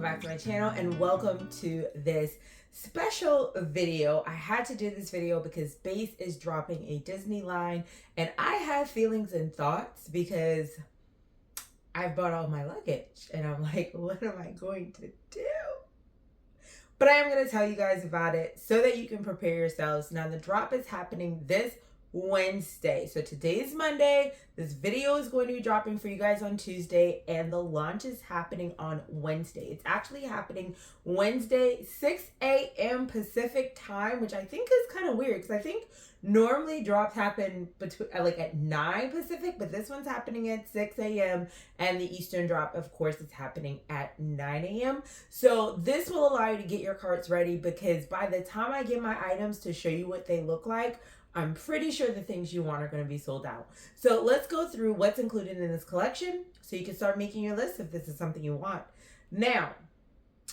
back to my channel and welcome to this special video. I had to do this video because Beis is dropping a Disney line and I have feelings and thoughts because I've bought all my luggage and I'm like, what am I going to do? But I am going to tell you guys about it so that you can prepare yourselves. Now the drop is happening this Wednesday. So today is Monday. This video is going to be dropping for you guys on Tuesday and the launch is happening on Wednesday. It's actually happening Wednesday, 6 a.m. Pacific time, which I think is kind of weird because I think normally drops happen between like at 9 Pacific, but this one's happening at 6 a.m. and the Eastern drop, of course, is happening at 9 a.m. So this will allow you to get your carts ready because by the time I get my items to show you what they look like, I'm pretty sure the things you want are going to be sold out. So let's go through what's included in this collection so you can start making your list if this is something you want. Now,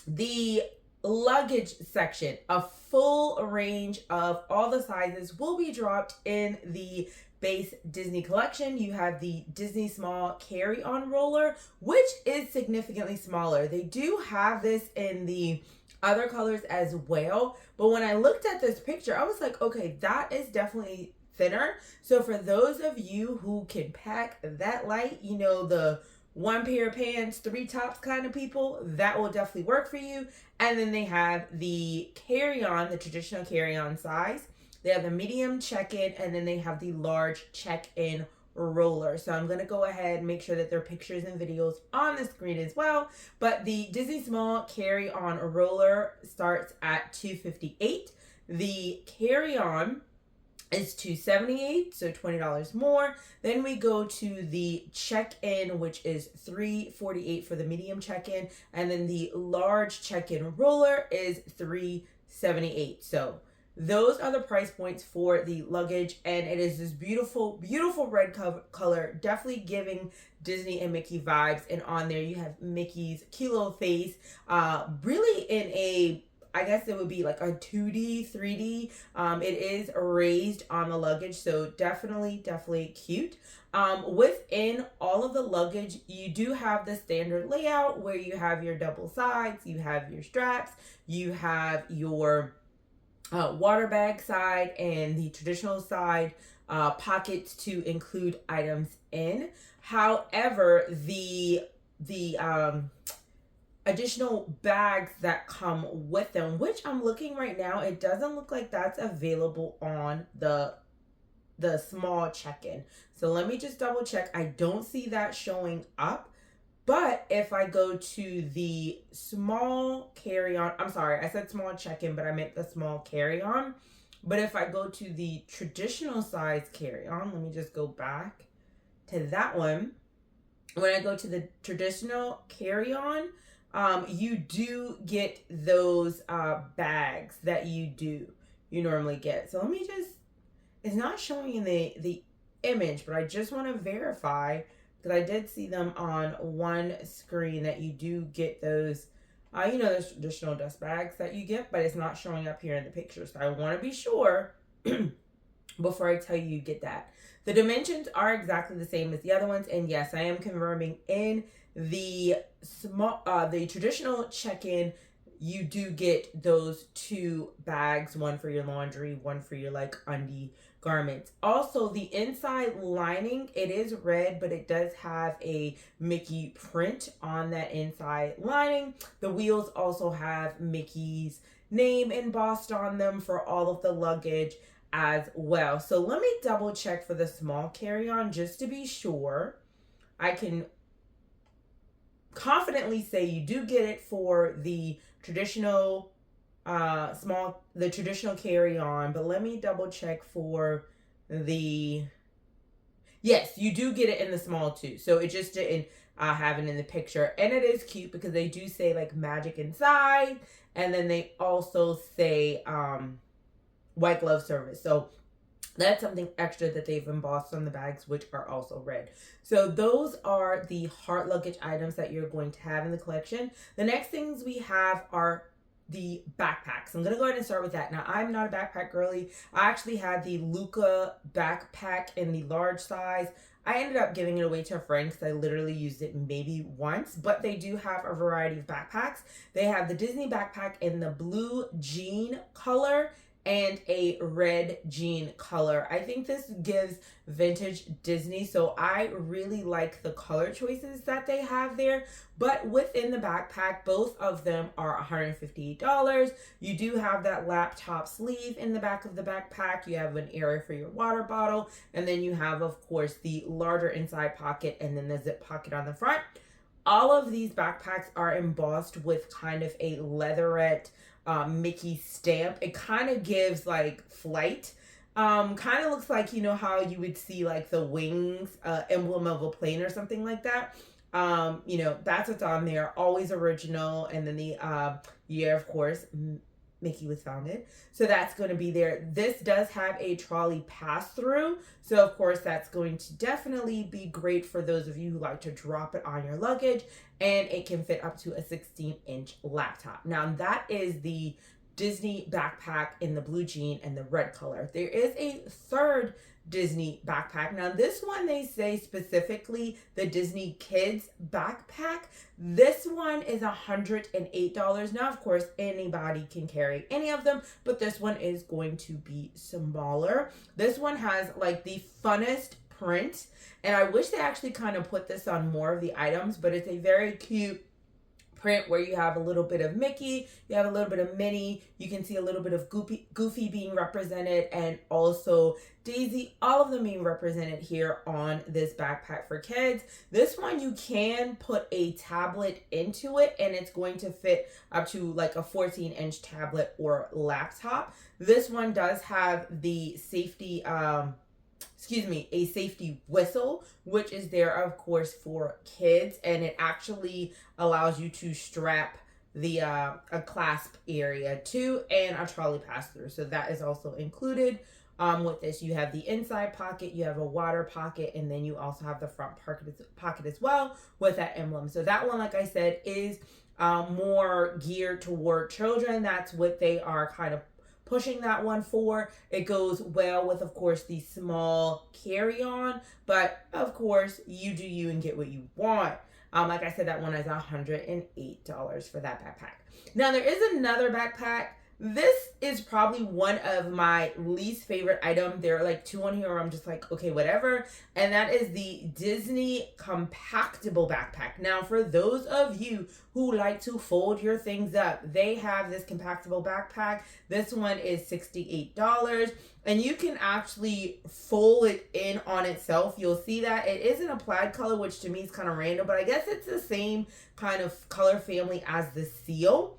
the luggage section, a full range of all the sizes will be dropped in the Beis Disney collection. You have the Disney small carry-on roller, which is significantly smaller. They do have this in the other colors as well, but when I looked at this picture, I was like, okay, that is definitely thinner. So for those of you who can pack that light, you know, the one pair of pants, 3 tops kind of people, that will definitely work for you. And then they have the carry-on, the traditional carry-on size. They have the medium check-in, and then they have the large check-in roller. So I'm going to go ahead and make sure that there are pictures and videos on the screen as well. But the Disney small carry-on roller starts at $258. The carry-on is $278, so $20 more. Then we go to the check-in, which is $348 for the medium check-in, and then the large check-in roller is $378. So those are the price points for the luggage, and it is this beautiful, beautiful red color, definitely giving Disney and Mickey vibes. And on there you have Mickey's cute little face, really in a, I guess it would be like a 2D, 3D. It is raised on the luggage, so definitely cute. Within all of the luggage, you do have the standard layout where you have your double sides, you have your straps, you have your water bag side and the traditional side pockets to include items in. However, the additional bags that come with them, which I'm looking right now, it doesn't look like that's available on the small check-in. So let me just double check. I don't see that showing up. But if I go to the small carry-on, I'm sorry, I said small check-in, but I meant the small carry-on. But if I go to the traditional size carry-on, let me just go back to that one. When I go to the traditional carry-on, you do get those bags that you normally get. So let me just, it's not showing in the image, but I just want to verify because I did see them on one screen that you do get those, you know, those traditional dust bags that you get, but it's not showing up here in the picture. So I want to be sure before I tell you get that. The dimensions are exactly the same as the other ones. And yes, I am confirming in the the traditional check-in, you do get those 2 bags, one for your laundry, one for your like undie garments. Also, the inside lining, it is red, but it does have a Mickey print on that inside lining. The wheels also have Mickey's name embossed on them for all of the luggage as well. So let me double check for the small carry-on just to be sure. I can confidently say you do get it for the traditional traditional carry-on, but let me double check for the, yes, you do get it in the small too. So it just didn't have it in the picture, and it is cute because they do say like magic inside, and then they also say white glove service. So that's something extra that they've embossed on the bags, which are also red. So those are the heart luggage items that you're going to have in the collection. The next things we have are the backpacks. I'm gonna go ahead and start with that. Now, I'm not a backpack girly. I actually had the Luca backpack in the large size. I ended up giving it away to a friend because I literally used it maybe once, but they do have a variety of backpacks. They have the Disney backpack in the blue jean color and a red jean color. I think this gives vintage Disney, so I really like the color choices that they have there. But within the backpack, both of them are $158. You do have that laptop sleeve in the back of the backpack. You have an area for your water bottle, and then you have, of course, the larger inside pocket and then the zip pocket on the front. All of these backpacks are embossed with kind of a leatherette Mickey stamp. It kind of gives like flight. Kind of looks like, you know, how you would see like the wings emblem of a plane or something like that. You know, that's what's on there. Always original. And then the year, of course, Mickey was founded. So that's going to be there. This does have a trolley pass through. So of course that's going to definitely be great for those of you who like to drop it on your luggage, and it can fit up to a 16-inch laptop. Now that is the Disney backpack in the blue jean and the red color. There is a third Disney backpack. Now this one, they say specifically the Disney Kids backpack. This one is $108. Now, of course, anybody can carry any of them, but this one is going to be smaller. This one has like the funnest print, and I wish they actually kind of put this on more of the items, but it's a very cute print where you have a little bit of Mickey, you have a little bit of Minnie, you can see a little bit of Goofy being represented, and also Daisy, all of them being represented here on this backpack for kids. This one, you can put a tablet into it, and it's going to fit up to like a 14-inch tablet or laptop. This one does have the safety a safety whistle, which is there, of course, for kids, and it actually allows you to strap the a clasp area too, and a trolley pass through. So that is also included with this. You have the inside pocket, you have a water pocket, and then you also have the front pocket as well with that emblem. So that one, like I said, is more geared toward children. That's what they are kind of pushing that one for. It goes well with, of course, the small carry-on, but of course you do you and get what you want. Like I said, that one is $108 for that backpack. Now there is another backpack. This is probably one of my least favorite items. There are like two on here where I'm just like, okay, whatever. And that is the Disney compactable backpack. Now, for those of you who like to fold your things up, they have this compactable backpack. This one is $68. And you can actually fold it in on itself. You'll see that it is an applied color, which to me is kind of random, but I guess it's the same kind of color family as the seal.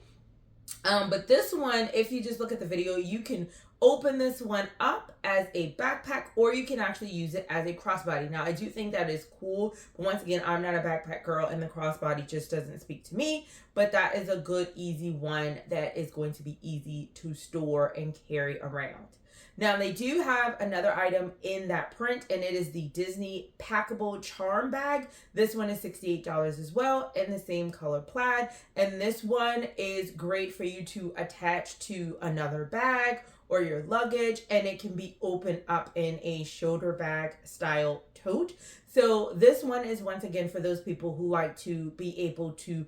But this one, if you just look at the video, you can open this one up as a backpack, or you can actually use it as a crossbody. Now, I do think that is cool, but once again, I'm not a backpack girl, and the crossbody just doesn't speak to me. But that is a good, easy one that is going to be easy to store and carry around. Now, they do have another item in that print, and it is the Disney packable charm bag. This one is $68 as well, in the same color plaid. And this one is great for you to attach to another bag or your luggage, and it can be opened up in a shoulder bag style tote. So this one is, once again, for those people who like to be able to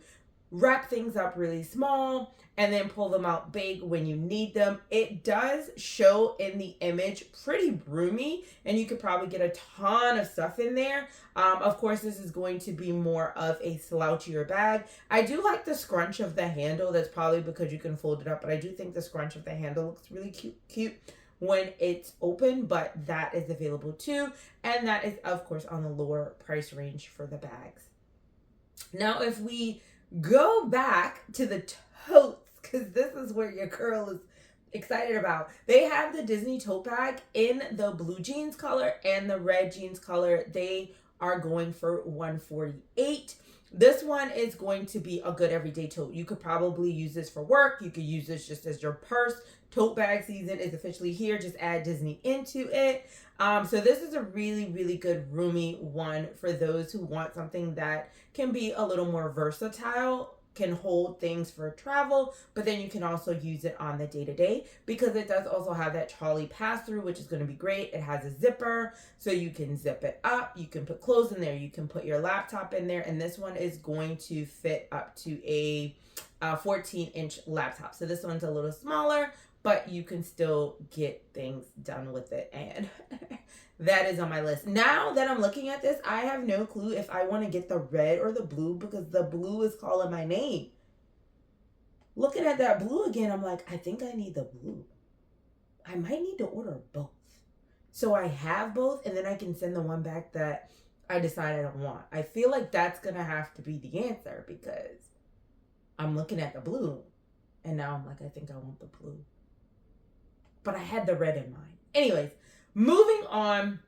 wrap things up really small and then pull them out big when you need them. It does show in the image pretty roomy, and you could probably get a ton of stuff in there. Of course, this is going to be more of a slouchier bag. I do like the scrunch of the handle. That's probably because you can fold it up, but I do think the scrunch of the handle looks really cute when it's open, but that is available too. And that is, of course, on the lower price range for the bags. Now, if we go back to the totes, because this is where your girl is excited about. They have the Disney tote bag in the blue jeans color and the red jeans color. They are going for $148. This one is going to be a good everyday tote. You could probably use this for work. You could use this just as your purse. Tote bag season is officially here. Just add Disney into it. So this is a really, really good roomy one for those who want something that can be a little more versatile can hold things for travel, but then you can also use it on the day-to-day because it does also have that trolley pass-through, which is going to be great. It has a zipper, so you can zip it up. You can put clothes in there. You can put your laptop in there, and this one is going to fit up to a 14-inch laptop. So this one's a little smaller, but you can still get things done with it, and that is on my list. Now that I'm looking at this, I have no clue if I want to get the red or the blue because the blue is calling my name. Looking at that blue again, I'm like, I think I need the blue. I might need to order both. So I have both, and then I can send the one back that I decide I don't want. I feel like that's going to have to be the answer because I'm looking at the blue, and now I'm like, I think I want the blue. But I had the red in mind. Anyways, moving on,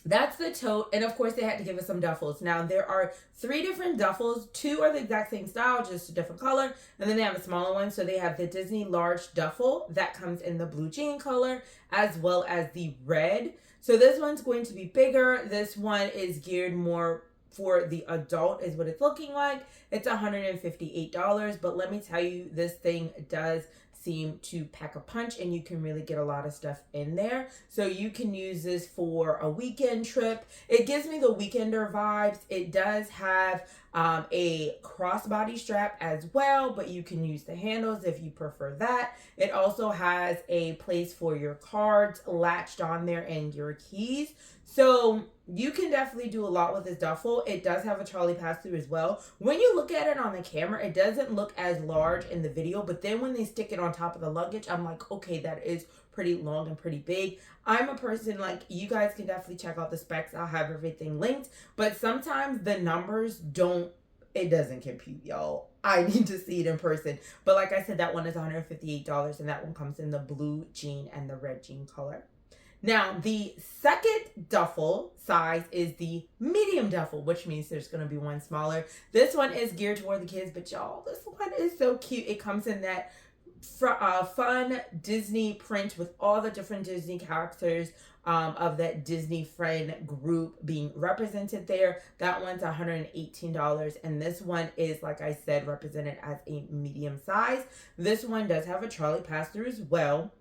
that's the tote. And of course, they had to give us some duffels. Now, there are 3 different duffels. 2 are the exact same style, just a different color. And then they have a smaller one. So they have the Disney large duffel that comes in the blue jean color, as well as the red. So this one's going to be bigger. This one is geared more for the adult is what it's looking like. It's $158. But let me tell you, this thing does seem to pack a punch, and you can really get a lot of stuff in there. So you can use this for a weekend trip. It gives me the weekender vibes. It does have a crossbody strap as well, but you can use the handles if you prefer that. It also has a place for your cards latched on there and your keys. So you can definitely do a lot with this duffel. It does have a trolley pass-through as well. When you look at it on the camera, it doesn't look as large in the video, but then when they stick it on top of the luggage, I'm like, okay, that is pretty long and pretty big. I'm a person, like, you guys can definitely check out the specs. I'll have everything linked, but sometimes the numbers it doesn't compute, y'all. I need to see it in person. But like I said, that one is $158, and that one comes in the blue jean and the red jean color. Now, the second duffel size is the medium duffel, which means there's going to be one smaller. This one is geared toward the kids, but y'all, this one is so cute. It comes in that fun Disney print with all the different Disney characters of that Disney friend group being represented there. That one's $118, and this one is, like I said, represented as a medium size. This one does have a trolley pass-through as well.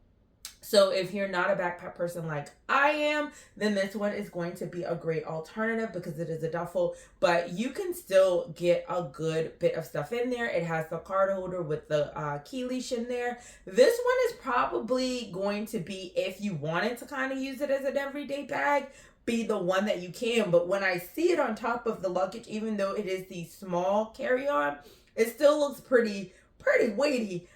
So if you're not a backpack person like I am, then this one is going to be a great alternative because it is a duffel, but you can still get a good bit of stuff in there. It has the card holder with the key leash in there. This one is probably going to be, if you wanted to kind of use it as an everyday bag, be the one that you can. But when I see it on top of the luggage, even though it is the small carry-on, it still looks pretty weighty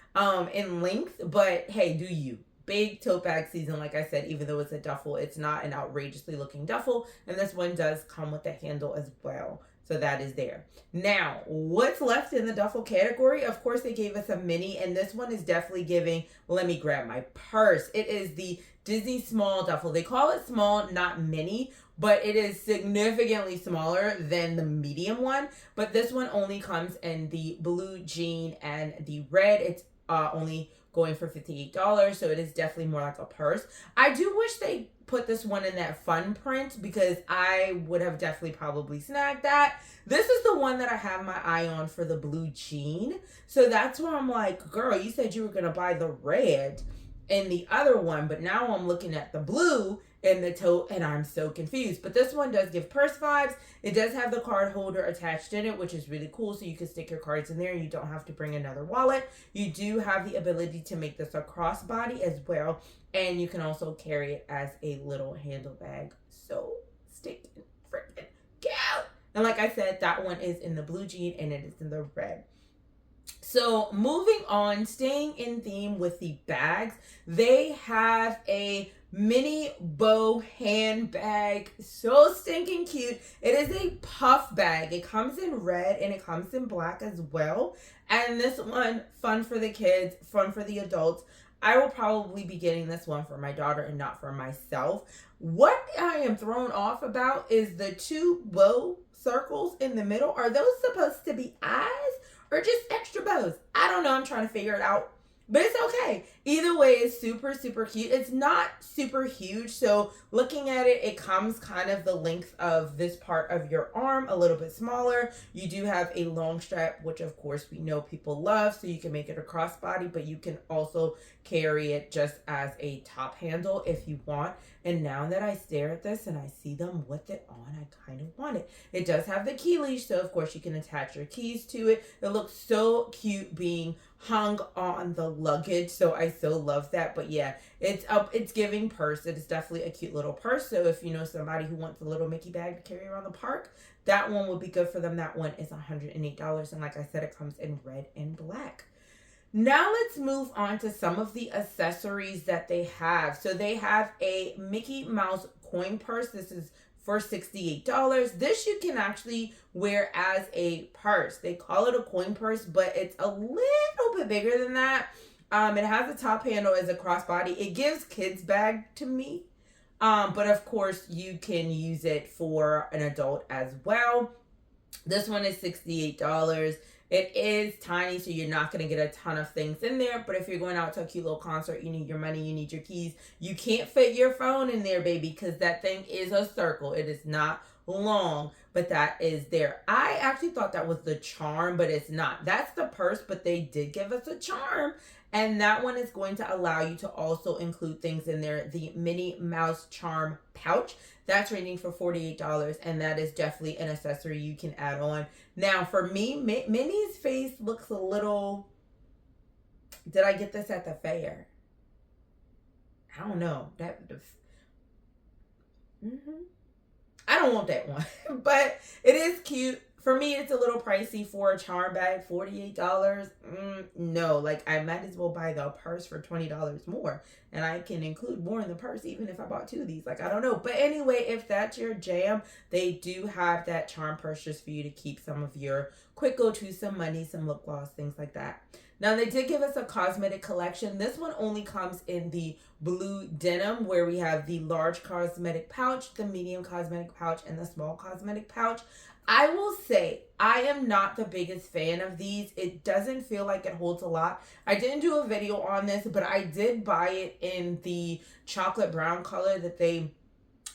in length. But hey, do you? Big tote bag season, like I said, even though it's a duffel, it's not an outrageously looking duffel. And this one does come with a handle as well. So that is there. Now, what's left in the duffel category? Of course, they gave us a mini, and this one is definitely giving, let me grab my purse. It is the Disney small duffel. They call it small, not mini, but it is significantly smaller than the medium one. But this one only comes in the blue jean and the red. It's only going for $58, so it is definitely more like a purse. I do wish they put this one in that fun print because I would have definitely probably snagged that. This is the one that I have my eye on for the blue jean. So that's where I'm like, girl, you said you were going to buy the red in the other one, but now I'm looking at the blue in the tote and I'm so confused. But this one does give purse vibes. It does have the card holder attached in it, which is really cool. So you can stick your cards in there and you don't have to bring another wallet. You do have the ability to make this a crossbody as well. And you can also carry it as a little handle bag. So stinking freaking cute. And like I said, that one is in the blue jean and it is in the red. So moving on, staying in theme with the bags, they have a mini bow handbag. So stinking cute. It is a puff bag. It comes in red and it comes in black as well. And this one, fun for the kids, fun for the adults. I will probably be getting this one for my daughter and not for myself. What I am thrown off about is the 2 bow circles in the middle. Are those supposed to be eyes or just extra bows? I don't know. I'm trying to figure it out. But it's okay. Either way, it's super, super cute. It's not super huge. So looking at it, it comes kind of the length of this part of your arm, a little bit smaller. You do have a long strap, which of course we know people love. So you can make it a crossbody, but you can also carry it just as a top handle if you want. And now that I stare at this and I see them with it on, I kind of want it. It does have the key leash, so of course you can attach your keys to it. It looks so cute being hung on the luggage, so I so love that. But yeah, it's giving purse. It is definitely a cute little purse. So if you know somebody who wants a little Mickey bag to carry around the park, that one would be good for them. That one is $108, and like I said, it comes in red and black. Now let's move on to some of the accessories that they have. So they have a Mickey Mouse coin purse. This is for $68. This you can actually wear as a purse. They call it a coin purse, but it's a little bit bigger than that. It has a top handle as a crossbody. It gives kids bag to me. But of course you can use it for an adult as well. This one is $68. It is tiny, so you're not going to get a ton of things in there. But if you're going out to a cute little concert, you need your money, you need your keys. You can't fit your phone in there, baby, because that thing is a circle. It is not long, but that is there. I actually thought that was the charm, but it's not. That's the purse, but they did give us a charm. And that one is going to allow you to also include things in there. The Minnie Mouse Charm Pouch. That's ranging for $48, and that is definitely an accessory you can add on. Now, for me, Minnie's face looks a little... Did I get this at the fair? I don't know. I don't want that one, but it is cute. For me, it's a little pricey for a charm bag, $48. No, like I might as well buy the purse for $20 more. And I can include more in the purse even if I bought two of these. Like, I don't know. But anyway, if that's your jam, they do have that charm purse just for you to keep some of your quick go-to, some money, some lip gloss, things like that. Now, they did give us a cosmetic collection. This one only comes in the blue denim, where we have the large cosmetic pouch, the medium cosmetic pouch, and the small cosmetic pouch. I will say, I am not the biggest fan of these. It doesn't feel like it holds a lot. I didn't do a video on this, but I did buy it in the chocolate brown color that they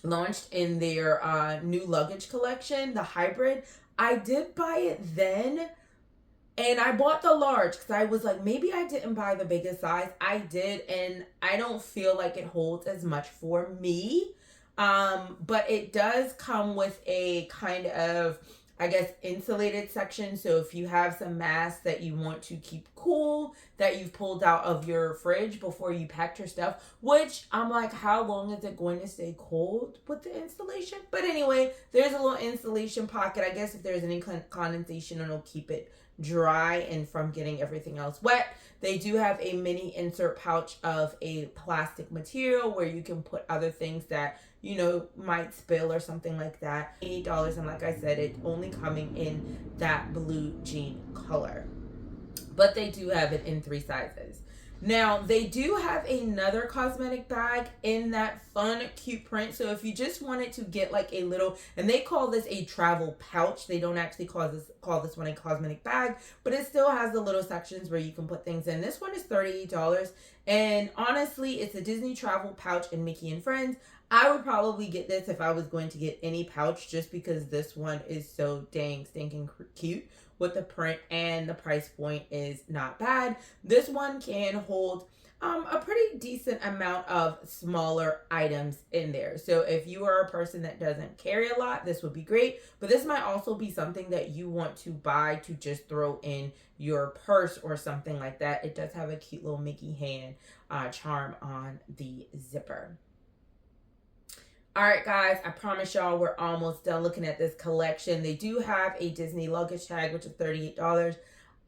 launched in their new luggage collection, the hybrid. I did buy it then. And I bought the large because I was like, maybe I didn't buy the biggest size. I did, and I don't feel like it holds as much for me. But it does come with a kind of, I guess, insulated section. So if you have some masks that you want to keep cool, that you've pulled out of your fridge before you packed your stuff, which I'm like, how long is it going to stay cold with the installation? But anyway, there's a little insulation pocket. I guess if there's any condensation, it'll keep it dry and from getting everything else wet. They do have a mini insert pouch of a plastic material where you can put other things that, you know, might spill or something like that. $8, and like I said, it's only coming in that blue jean color. But they do have it in 3 sizes. Now, they do have another cosmetic bag in that fun, cute print. So if you just wanted to get like a little, and they call this a travel pouch. They don't actually call this one a cosmetic bag, but it still has the little sections where you can put things in. This one is $38. And honestly, it's a Disney travel pouch in Mickey and Friends. I would probably get this if I was going to get any pouch, just because this one is so dang stinking cute with the print, and the price point is not bad. This one can hold a pretty decent amount of smaller items in there. So if you are a person that doesn't carry a lot, this would be great. But this might also be something that you want to buy to just throw in your purse or something like that. It does have a cute little Mickey hand charm on the zipper. All right, guys, I promise y'all we're almost done looking at this collection. They do have a Disney luggage tag, which is $38.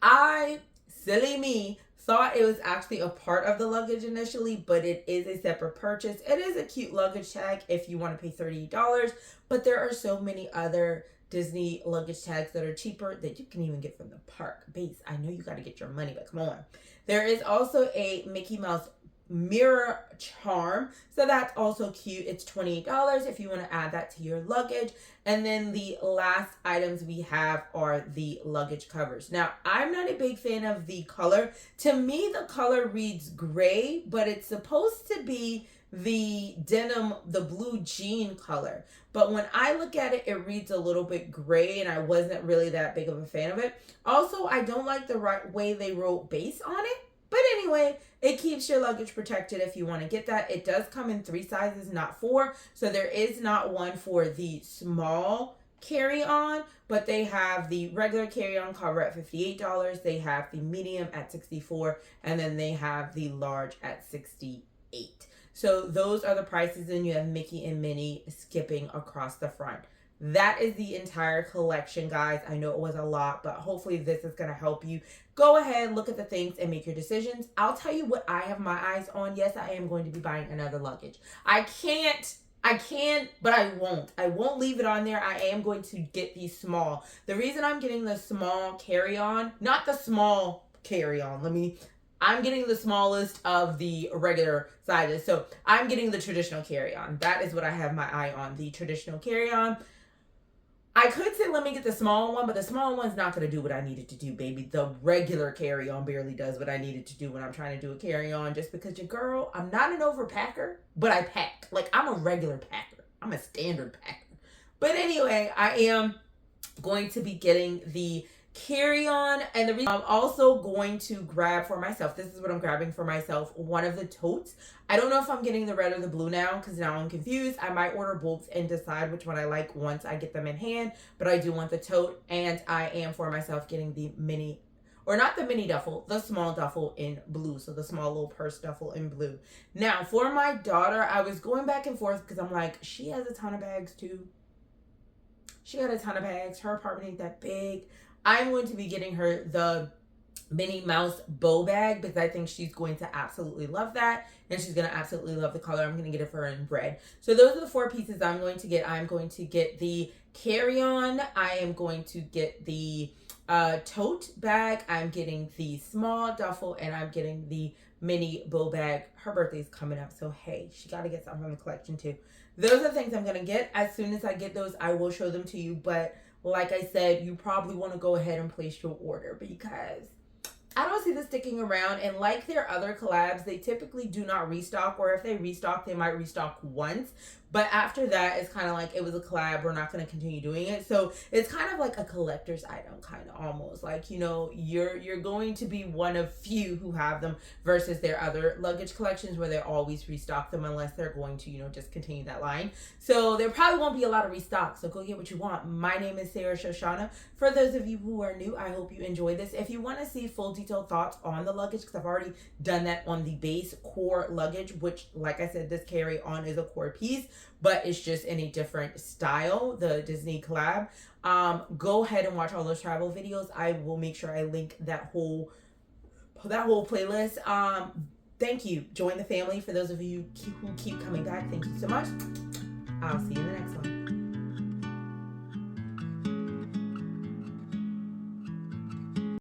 I, silly me, thought it was actually a part of the luggage initially, but it is a separate purchase. It is a cute luggage tag if you want to pay $38, but there are so many other Disney luggage tags that are cheaper that you can even get from the park. Base, I know you got to get your money, but come on. There is also a Mickey Mouse mirror charm. So that's also cute. It's $28 if you want to add that to your luggage. And then the last items we have are the luggage covers. Now, I'm not a big fan of the color. To me, the color reads gray, but it's supposed to be the denim, the blue jean color. But when I look at it, it reads a little bit gray, and I wasn't really that big of a fan of it. Also, I don't like the right way they wrote base on it. But anyway, it keeps your luggage protected if you want to get that. It does come in 3 sizes, not 4. So there is not one for the small carry-on, but they have the regular carry-on cover at $58. They have the medium at $64, and then they have the large at $68. So those are the prices, and you have Mickey and Minnie skipping across the front. That is the entire collection, guys. I know it was a lot, but hopefully this is going to help you. Go ahead, look at the things, and make your decisions. I'll tell you what I have my eyes on. Yes, I am going to be buying another luggage. I can, but I won't. I won't leave it on there. I am going to get the small. The reason I'm getting the small carry-on, not the small carry-on. I'm getting the smallest of the regular sizes. So I'm getting the traditional carry-on. That is what I have my eye on, the traditional carry-on. I could say let me get the small one, but the small one's not going to do what I needed to do, baby. The regular carry-on barely does what I needed to do when I'm trying to do a carry-on, just because your girl, I'm not an overpacker, but I pack. Like, I'm a regular packer. I'm a standard packer. But anyway, I am going to be getting the carry-on, and the reason I'm also going to grab for myself, this is what I'm grabbing for myself, one of the totes. I don't know if I'm getting the red or the blue now, because now I'm confused. I might order both and decide which one I like once I get them in hand, but I do want the tote, and I am for myself getting the mini, or not the mini duffel, the small duffel in blue, so the small little purse duffel in blue. Now, for my daughter, I was going back and forth, because I'm like, she has a ton of bags too. She got a ton of bags. Her apartment ain't that big. I'm going to be getting her the Minnie Mouse bow bag because I think she's going to absolutely love that, and she's going to absolutely love the color. I'm going to get it for her in red. So those are the 4 pieces I'm going to get. I'm going to get the carry-on. I am going to get the tote bag. I'm getting the small duffel, and I'm getting the mini bow bag. Her birthday's coming up, so hey, she got to get something from the collection too. Those are the things I'm going to get. As soon as I get those, I will show them to you, but like I said, you probably want to go ahead and place your order because I don't see this sticking around. And like their other collabs, they typically do not restock, or if they restock, they might restock once. But after that, it's kind of like it was a collab. We're not going to continue doing it. So it's kind of like a collector's item, kind of almost like, you know, you're going to be one of few who have them versus their other luggage collections where they always restock them unless they're going to, you know, just continue that line. So there probably won't be a lot of restock. So go get what you want. My name is Sho'Shanna. For those of you who are new, I hope you enjoy this. If you want to see full detailed thoughts on the luggage, because I've already done that on the base core luggage, which, like I said, this carry-on is a core piece, but it's just in a different style, the Disney collab. Go ahead and watch all those travel videos. I will make sure I link that whole playlist. Thank you. Join the family. For those of you who keep coming back, thank you so much. I'll see you in the next one.